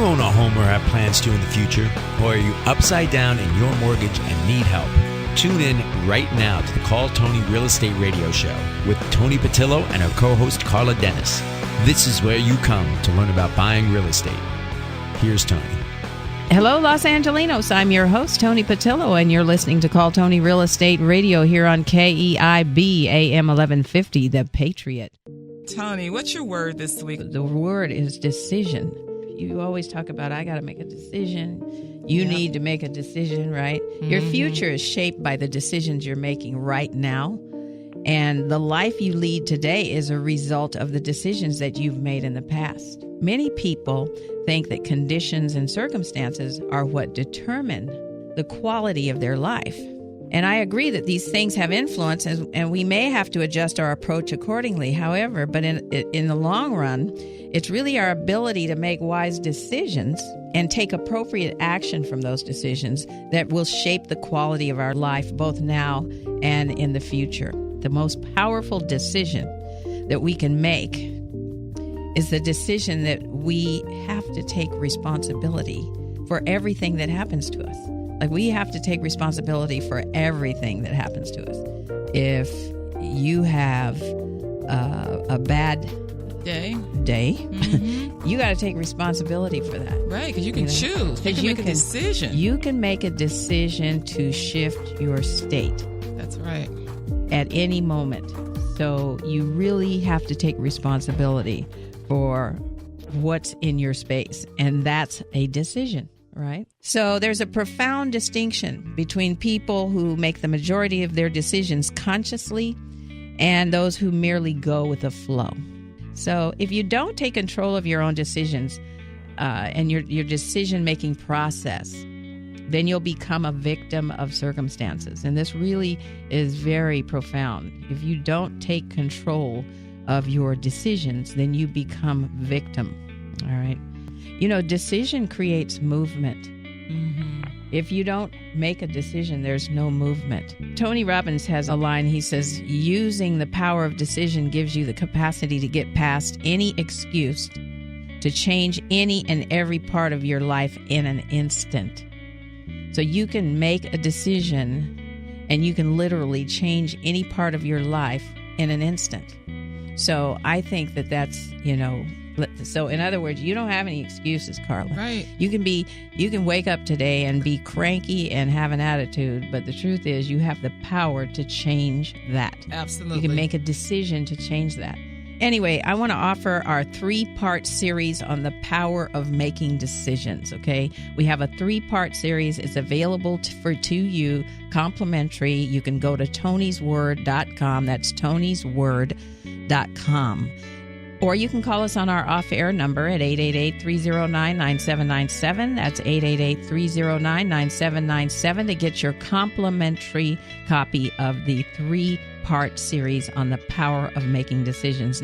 own a home or have plans to in the future? Or are you upside down in your mortgage and need help? Tune in right now to the Call Toni Real Estate Radio Show with Toni Patillo and her co-host Carla Dennis. This is where you come to learn about buying real estate. Here's Toni. Hello, Los Angelinos. I'm your host, Toni Patillo, and you're listening to Call Toni Real Estate Radio here on KEIB AM 1150, The Patriot. Toni, what's your word this week? The word is decision. You always talk about, I got to make a decision. You need to make a decision, right? Mm-hmm. Your future is shaped by the decisions you're making right now. And the life you lead today is a result of the decisions that you've made in the past. Many people think that conditions and circumstances are what determine the quality of their life. And I agree that these things have influence, and we may have to adjust our approach accordingly. However, but in the long run, it's really our ability to make wise decisions and take appropriate action from those decisions that will shape the quality of our life, both now and in the future. The most powerful decision that we can make is the decision that we have to take responsibility for everything that happens to us. Like, we have to take responsibility for everything that happens to us. If you have a bad day, mm-hmm. you got to take responsibility for that. Right, because you can choose. You can make a decision. You can make a decision to shift your state. That's right. At any moment. So you really have to take responsibility for what's in your space. And that's a decision. Right? So there's a profound distinction between people who make the majority of their decisions consciously and those who merely go with the flow. So if you don't take control of your own decisions and your decision-making process, then you'll become a victim of circumstances. And this really is very profound. If you don't take control of your decisions, then you become victim. All right? You know, decision creates movement. Mm-hmm. If you don't make a decision, there's no movement. Tony Robbins has a line. He says, using the power of decision gives you the capacity to get past any excuse, to change any and every part of your life in an instant. So you can make a decision and you can literally change any part of your life in an instant. So I think that that's, so in other words, you don't have any excuses, Carla. Right. You can wake up today and be cranky and have an attitude, but the truth is you have the power to change that. Absolutely. You can make a decision to change that. Anyway, I want to offer our 3-part series on the power of making decisions, okay? We have a 3-part series. It's available to you, complimentary. You can go to tonisword.com. That's tonisword.com. Or you can call us on our off-air number at 888-309-9797. That's 888-309-9797 to get your complimentary copy of the 3-part series on the power of making decisions.